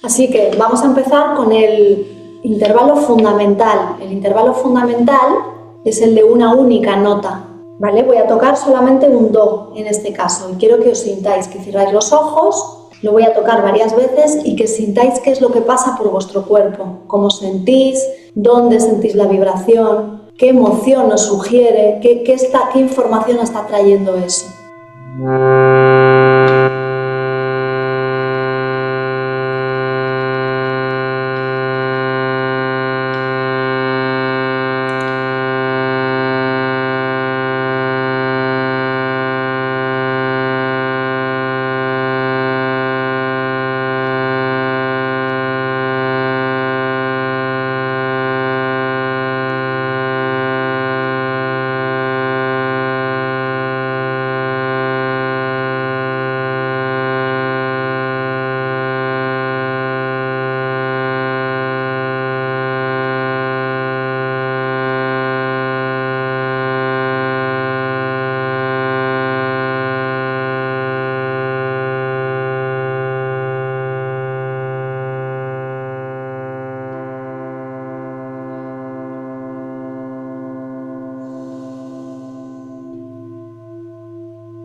Así que vamos a empezar con el intervalo fundamental. El intervalo fundamental es el de una única nota, ¿vale? Voy a tocar solamente un do en este caso y quiero que os sintáis, que cerráis los ojos, lo voy a tocar varias veces y que sintáis qué es lo que pasa por vuestro cuerpo, cómo sentís, dónde sentís la vibración, qué emoción os sugiere, qué información está trayendo eso.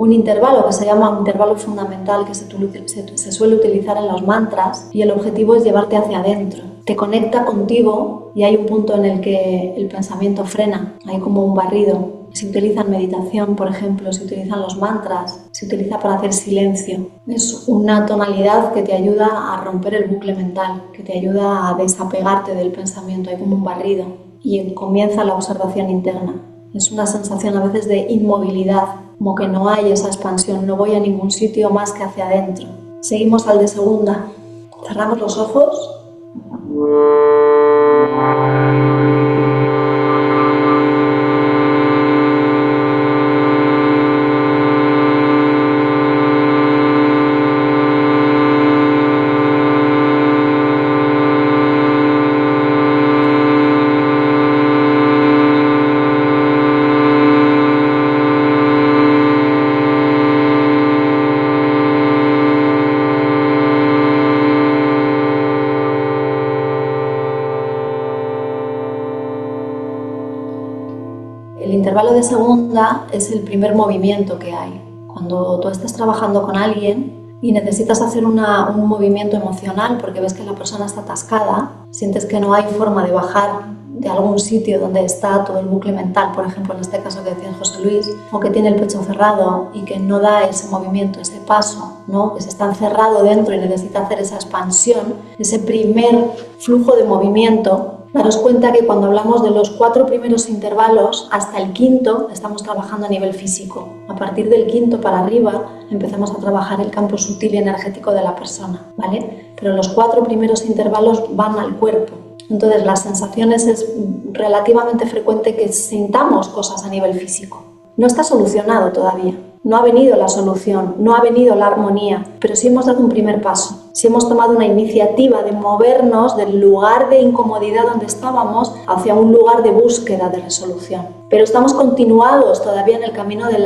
Un intervalo que se llama un intervalo fundamental que se suele utilizar en los mantras y el objetivo es llevarte hacia adentro. Te conecta contigo y hay un punto en el que el pensamiento frena, hay como un barrido. Se utiliza en meditación, por ejemplo, se utilizan los mantras, se utiliza para hacer silencio. Es una tonalidad que te ayuda a romper el bucle mental, que te ayuda a desapegarte del pensamiento, hay como un barrido y comienza la observación interna. Es una sensación a veces de inmovilidad, como que no hay esa expansión, no voy a ningún sitio más que hacia adentro. Seguimos al de segunda. Cerramos los ojos. El intervalo de segunda es el primer movimiento que hay. Cuando tú estás trabajando con alguien y necesitas hacer un movimiento emocional porque ves que la persona está atascada, sientes que no hay forma de bajar de algún sitio donde está todo el bucle mental, por ejemplo en este caso que decía José Luis, o que tiene el pecho cerrado y que no da ese movimiento, ese paso, ¿no? Que se está encerrado dentro y necesita hacer esa expansión, ese primer flujo de movimiento. Daros cuenta que cuando hablamos de los 4 primeros intervalos, hasta el quinto estamos trabajando a nivel físico. A partir del quinto para arriba empezamos a trabajar el campo sutil y energético de la persona, ¿vale? Pero los 4 primeros intervalos van al cuerpo. Entonces las sensaciones es relativamente frecuente que sintamos cosas a nivel físico. No está solucionado todavía. No ha venido la solución, no ha venido la armonía, pero sí hemos dado un primer paso. Sí hemos tomado una iniciativa de movernos del lugar de incomodidad donde estábamos hacia un lugar de búsqueda de resolución. Pero estamos continuados todavía en el camino de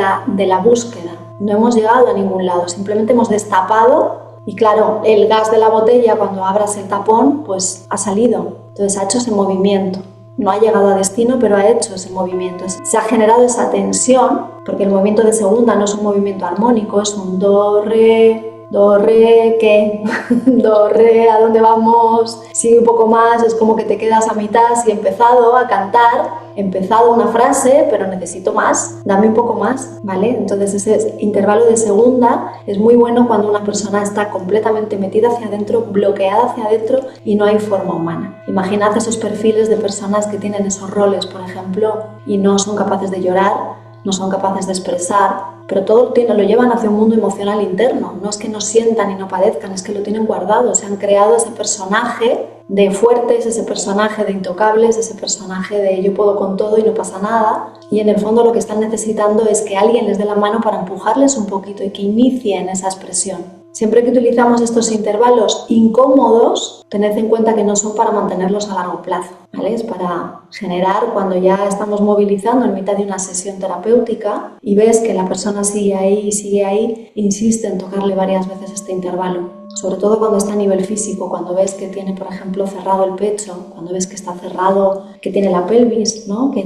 la búsqueda. No hemos llegado a ningún lado, simplemente hemos destapado y claro, el gas de la botella cuando abras el tapón pues ha salido, entonces ha hecho ese movimiento. No ha llegado a destino, pero ha hecho ese movimiento. Se ha generado esa tensión, porque el movimiento de segunda no es un movimiento armónico, es un do, re, ¿qué? Do, re, ¿a dónde vamos? Sigue un poco más, es como que te quedas a mitad, si he empezado a cantar, he empezado una frase, pero necesito más, dame un poco más, ¿vale? Entonces ese intervalo de segunda es muy bueno cuando una persona está completamente metida hacia adentro, bloqueada hacia adentro y no hay forma humana. Imaginad esos perfiles de personas que tienen esos roles, por ejemplo, y no son capaces de llorar, no son capaces de expresar, pero todo lo llevan hacia un mundo emocional interno. No es que no sientan y no padezcan, es que lo tienen guardado. Se han creado ese personaje de fuertes, ese personaje de intocables, ese personaje de yo puedo con todo y no pasa nada. Y en el fondo lo que están necesitando es que alguien les dé la mano para empujarles un poquito y que inicien esa expresión. Siempre que utilizamos estos intervalos incómodos, tened en cuenta que no son para mantenerlos a largo plazo, ¿vale? Es para generar cuando ya estamos movilizando en mitad de una sesión terapéutica y ves que la persona sigue ahí, insiste en tocarle varias veces este intervalo. sobre todo cuando está a nivel físico, cuando ves que tiene, por ejemplo, cerrado el pecho, cuando ves que está cerrado, que tiene la pelvis, ¿no? que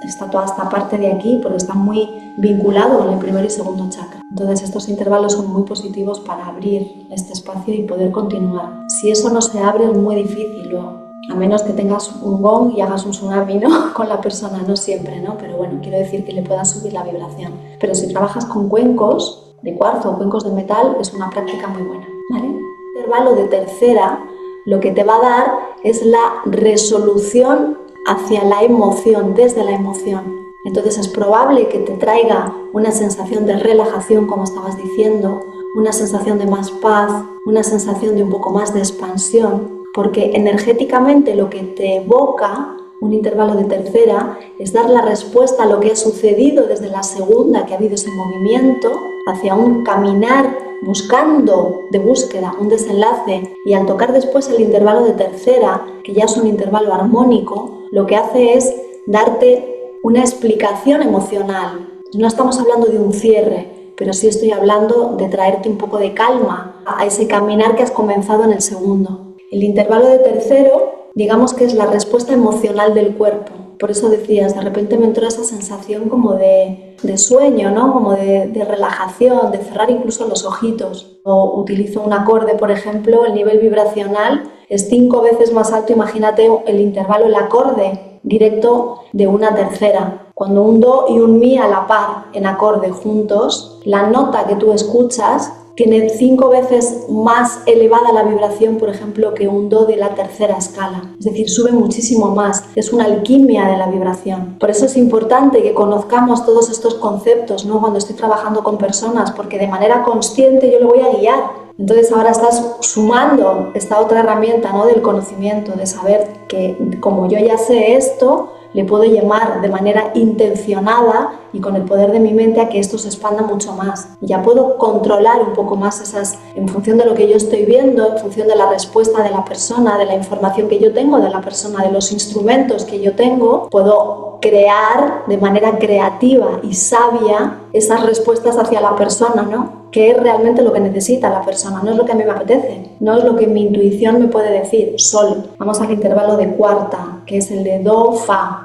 está toda esta parte de aquí, porque está muy vinculado con el primer y segundo chakra. Entonces estos intervalos son muy positivos para abrir este espacio y poder continuar. Si eso no se abre es muy difícil luego. A menos que tengas un gong y hagas un tsunami, ¿no? Con la persona, no siempre, ¿no? Pero bueno, quiero decir que le puedas subir la vibración. Pero si trabajas con cuencos de cuarzo o cuencos de metal, es una práctica muy buena, ¿vale? El intervalo de tercera lo que te va a dar es la resolución hacia la emoción, desde la emoción. Entonces es probable que te traiga una sensación de relajación, como estabas diciendo, una sensación de más paz, una sensación de un poco más de expansión, porque energéticamente lo que te evoca un intervalo de tercera es dar la respuesta a lo que ha sucedido desde la segunda, que ha habido ese movimiento hacia un caminar buscando de búsqueda un desenlace, y al tocar después el intervalo de tercera, que ya es un intervalo armónico, lo que hace es darte una explicación emocional. No estamos hablando de un cierre, pero sí estoy hablando de traerte un poco de calma a ese caminar que has comenzado en el segundo. El intervalo de tercero, digamos que es la respuesta emocional del cuerpo. Por eso decías, de repente me entró esa sensación como de sueño, ¿no? Como de relajación, de cerrar incluso los ojitos. O utilizo un acorde, por ejemplo, el nivel vibracional es 5 veces más alto. Imagínate el intervalo, el acorde directo de una tercera. Cuando un do y un mi a la par en acorde juntos, la nota que tú escuchas tiene 5 veces más elevada la vibración, por ejemplo, que un do de la tercera escala. Es decir, sube muchísimo más. Es una alquimia de la vibración. Por eso es importante que conozcamos todos estos conceptos, ¿no? Cuando estoy trabajando con personas, porque de manera consciente yo le voy a guiar. Entonces ahora estás sumando esta otra herramienta, ¿no? Del conocimiento, de saber que como yo ya sé esto, le puedo llamar de manera intencionada y con el poder de mi mente a que esto se expanda mucho más. Ya puedo controlar un poco más esas, en función de lo que yo estoy viendo, en función de la respuesta de la persona, de la información que yo tengo de la persona, de los instrumentos que yo tengo, puedo crear de manera creativa y sabia esas respuestas hacia la persona, ¿no? Que es realmente lo que necesita la persona, no es lo que a mí me apetece, no es lo que mi intuición me puede decir solo. Vamos al intervalo de cuarta, que es el de do, fa.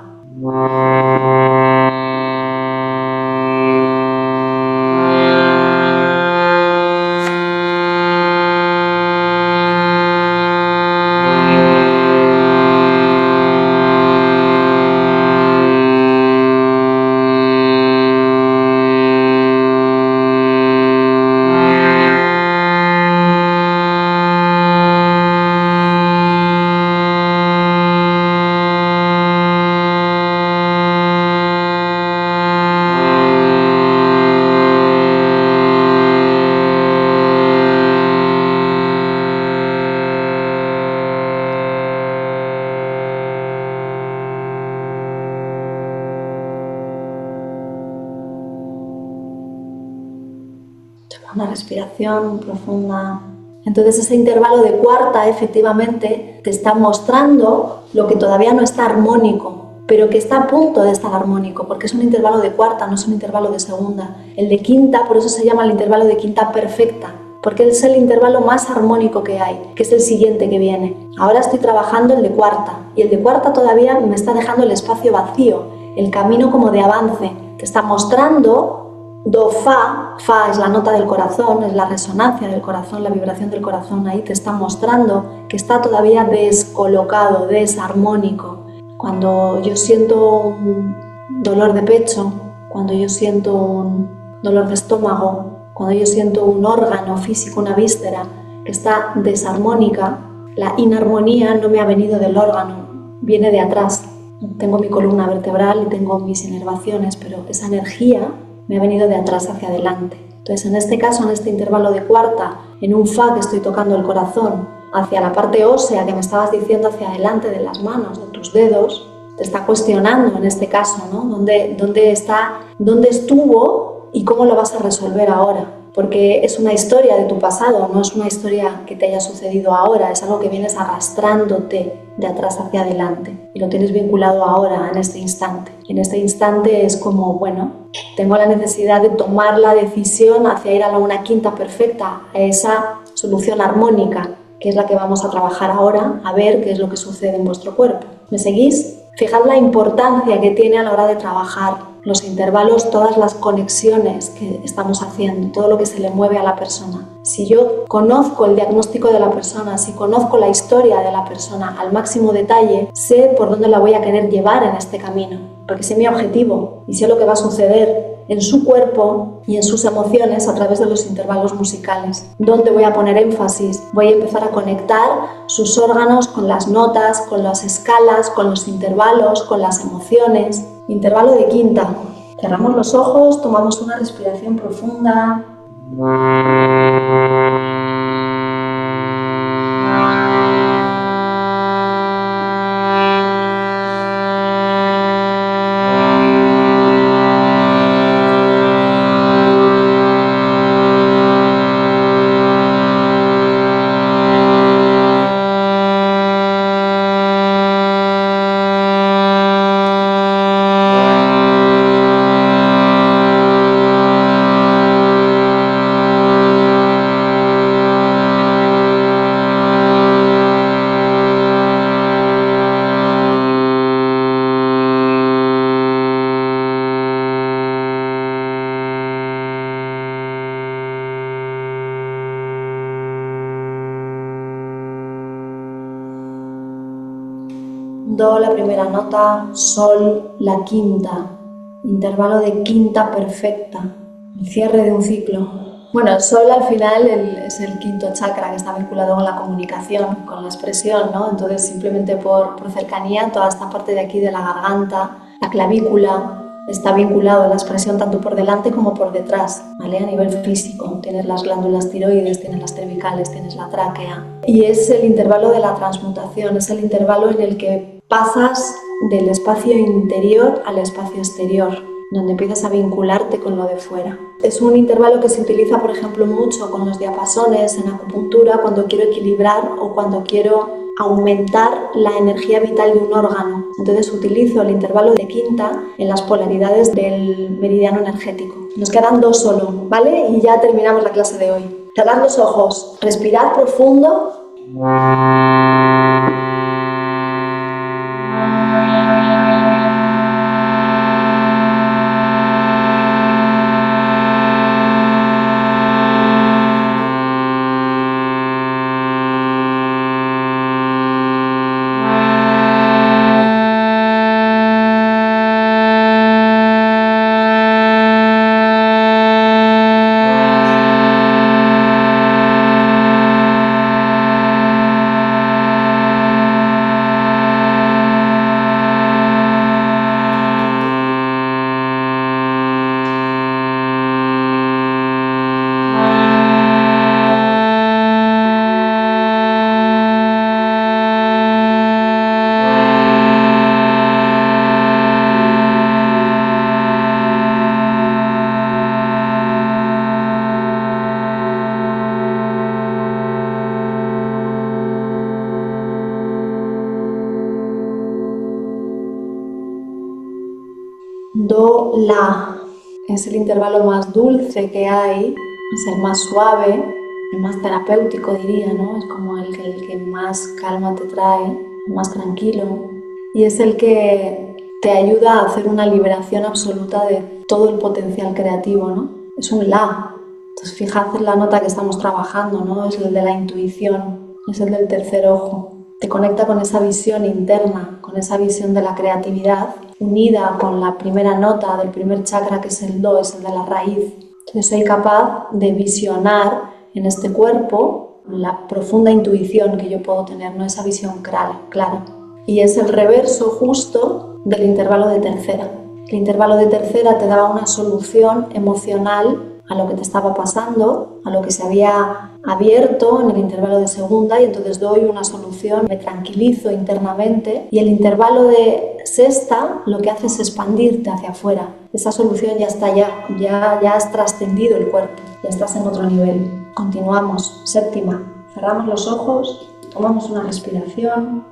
Una respiración profunda. Entonces ese intervalo de cuarta efectivamente te está mostrando lo que todavía no está armónico, pero que está a punto de estar armónico, porque es un intervalo de cuarta, no es un intervalo de segunda. El de quinta, por eso se llama el intervalo de quinta perfecta, porque es el intervalo más armónico que hay, que es el siguiente que viene. Ahora estoy trabajando el de cuarta, y el de cuarta todavía me está dejando el espacio vacío, el camino como de avance. Te está mostrando do, fa. Fa es la nota del corazón, es la resonancia del corazón, la vibración del corazón. Ahí te está mostrando que está todavía descolocado, desarmónico. Cuando yo siento un dolor de pecho, cuando yo siento un dolor de estómago, cuando yo siento un órgano físico, una víscera que está desarmónica, la inarmonía no me ha venido del órgano, viene de atrás. Tengo mi columna vertebral y tengo mis inervaciones, pero esa energía me ha venido de atrás hacia adelante. Entonces, en este caso, en este intervalo de cuarta, en un fa que estoy tocando el corazón, hacia la parte ósea que me estabas diciendo hacia adelante de las manos, de tus dedos, te está cuestionando en este caso, ¿no? ¿Dónde estuvo y cómo lo vas a resolver ahora? Porque es una historia de tu pasado, no es una historia que te haya sucedido ahora, es algo que vienes arrastrándote de atrás hacia adelante y lo tienes vinculado ahora, en este instante. Y en este instante es como, bueno, tengo la necesidad de tomar la decisión hacia ir a una quinta perfecta, a esa solución armónica, que es la que vamos a trabajar ahora, a ver qué es lo que sucede en vuestro cuerpo. ¿Me seguís? Fijad la importancia que tiene a la hora de trabajar los intervalos, todas las conexiones que estamos haciendo, todo lo que se le mueve a la persona. Si yo conozco el diagnóstico de la persona, si conozco la historia de la persona al máximo detalle, sé por dónde la voy a querer llevar en este camino, porque sé mi objetivo y sé lo que va a suceder en su cuerpo y en sus emociones a través de los intervalos musicales. ¿Dónde voy a poner énfasis? Voy a empezar a conectar sus órganos con las notas, con las escalas, con los intervalos, con las emociones. Intervalo de quinta. Cerramos los ojos, tomamos una respiración profunda. Do, la primera nota, sol, la quinta, intervalo de quinta perfecta, el cierre de un ciclo. Bueno, el sol al final es el quinto chakra que está vinculado con la comunicación, con la expresión, ¿no? Entonces simplemente por cercanía, toda esta parte de aquí de la garganta, la clavícula, está vinculado a la expresión tanto por delante como por detrás, ¿vale? A nivel físico, tienes las glándulas tiroides, tienes las cervicales, tienes la tráquea. Y es el intervalo de la transmutación, es el intervalo en el que pasas del espacio interior al espacio exterior, donde empiezas a vincularte con lo de fuera. Es un intervalo que se utiliza, por ejemplo, mucho con los diapasones en acupuntura, cuando quiero equilibrar o cuando quiero aumentar la energía vital de un órgano. Entonces utilizo el intervalo de quinta en las polaridades del meridiano energético. Nos quedan dos solo, ¿vale? Y ya terminamos la clase de hoy. Cerrad los ojos, respirad profundo. Do, la. Es el intervalo más dulce que hay, es el más suave, el más terapéutico diría, ¿no? Es como el que más calma te trae, el más tranquilo. Y es el que te ayuda a hacer una liberación absoluta de todo el potencial creativo, ¿no? Es un la. Entonces fijad en la nota que estamos trabajando, ¿no? Es el de la intuición, es el del tercer ojo. Te conecta con esa visión interna, con esa visión de la creatividad, unida con la primera nota del primer chakra, que es el do, es el de la raíz. Entonces soy capaz de visionar en este cuerpo la profunda intuición que yo puedo tener, ¿no? Esa visión clara. Y es el reverso justo del intervalo de tercera. El intervalo de tercera te daba una solución emocional a lo que te estaba pasando, a lo que se había abierto en el intervalo de segunda, y entonces doy una solución, me tranquilizo internamente, y el intervalo de sexta lo que hace es expandirte hacia afuera. Esa solución ya está ya has trascendido el cuerpo, ya estás en otro nivel. Continuamos, séptima. Cerramos los ojos, tomamos una respiración.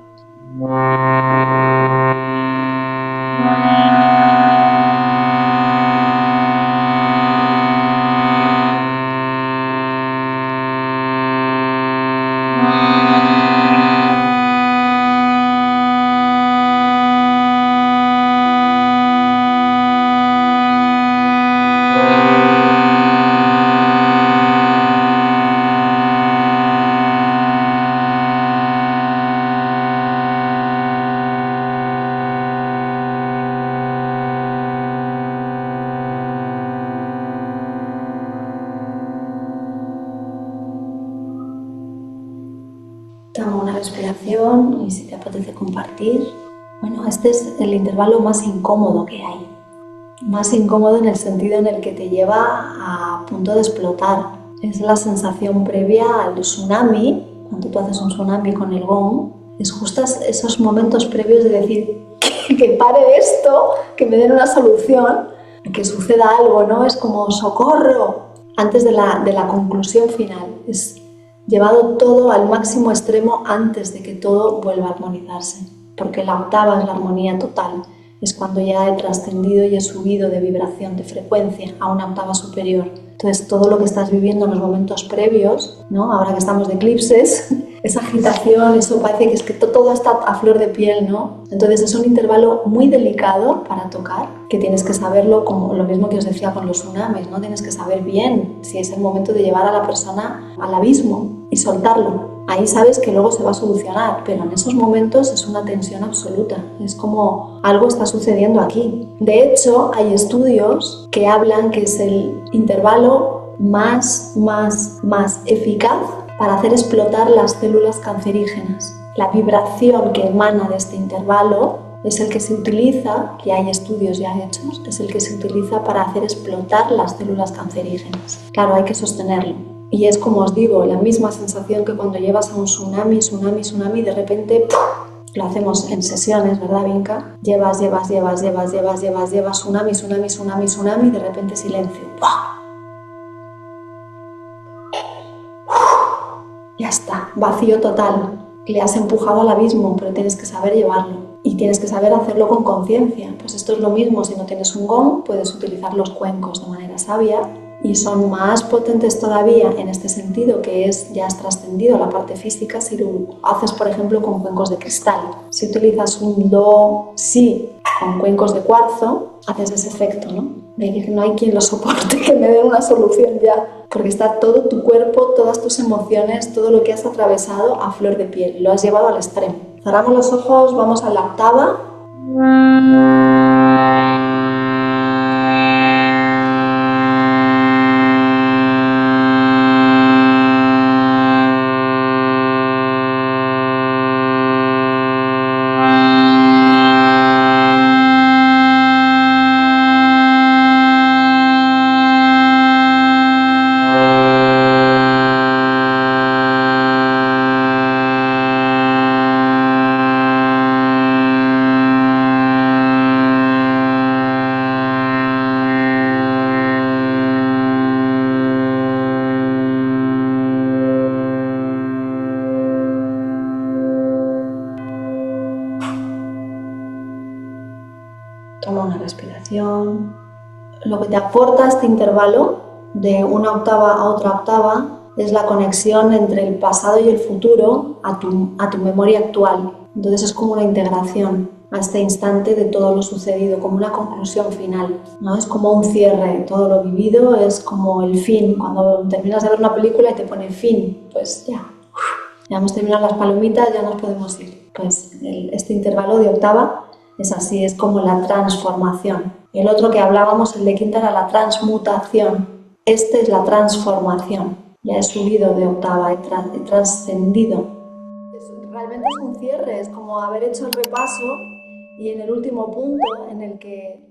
Toma una respiración y si te apetece compartir. Bueno, este es el intervalo más incómodo que hay. Más incómodo en el sentido en el que te lleva a punto de explotar. Es la sensación previa al tsunami, cuando tú haces un tsunami con el gong. Es justo esos momentos previos de decir que pare esto, que me den una solución, que suceda algo, ¿no? Es como ¡socorro! Antes de la conclusión final. Es llevado todo al máximo extremo antes de que todo vuelva a armonizarse. Porque la octava es la armonía total. Es cuando ya he trascendido y he subido de vibración, de frecuencia a una octava superior. Entonces todo lo que estás viviendo en los momentos previos, ¿no? Ahora que estamos de eclipses, esa agitación, eso parece que es que todo está a flor de piel, ¿no? Entonces es un intervalo muy delicado para tocar, que tienes que saberlo, como lo mismo que os decía con los tsunamis, ¿no? Tienes que saber bien si es el momento de llevar a la persona al abismo y soltarlo. Ahí sabes que luego se va a solucionar, pero en esos momentos es una tensión absoluta. Es como algo está sucediendo aquí. De hecho, hay estudios que hablan que es el intervalo más eficaz para hacer explotar las células cancerígenas. La vibración que emana de este intervalo es el que se utiliza, que hay estudios ya hechos, es el que se utiliza para hacer explotar las células cancerígenas. Claro, hay que sostenerlo. Y es como os digo, la misma sensación que cuando llevas a un tsunami, de repente lo hacemos en sesiones, ¿verdad, Vinca? Llevas, tsunami, y de repente silencio. Ya está, vacío total. Le has empujado al abismo, pero tienes que saber llevarlo. Y tienes que saber hacerlo con conciencia. Pues esto es lo mismo, si no tienes un gong, puedes utilizar los cuencos de manera sabia. Y son más potentes todavía en este sentido, que es ya has trascendido la parte física si lo haces, por ejemplo, con cuencos de cristal. Si utilizas un do, si con cuencos de cuarzo, haces ese efecto, ¿no? De que no hay quien lo soporte, que me dé una solución ya. Porque está todo tu cuerpo, todas tus emociones, todo lo que has atravesado a flor de piel. Lo has llevado al extremo. Cerramos los ojos, vamos a la octava. Toma una respiración. Lo que te aporta este intervalo de una octava a otra octava es la conexión entre el pasado y el futuro a tu memoria actual. Entonces es como una integración a este instante de todo lo sucedido, como una conclusión final, ¿no? Es como un cierre, todo lo vivido es como el fin. Cuando terminas de ver una película y te pone fin, pues ya hemos terminado las palomitas, ya nos podemos ir. Pues este intervalo de octava es así, es como la transformación. El otro que hablábamos, el de quinta, era la transmutación. Este es la transformación. Ya he subido de octava, he trascendido. Realmente es un cierre, es como haber hecho el repaso y en el último punto en el que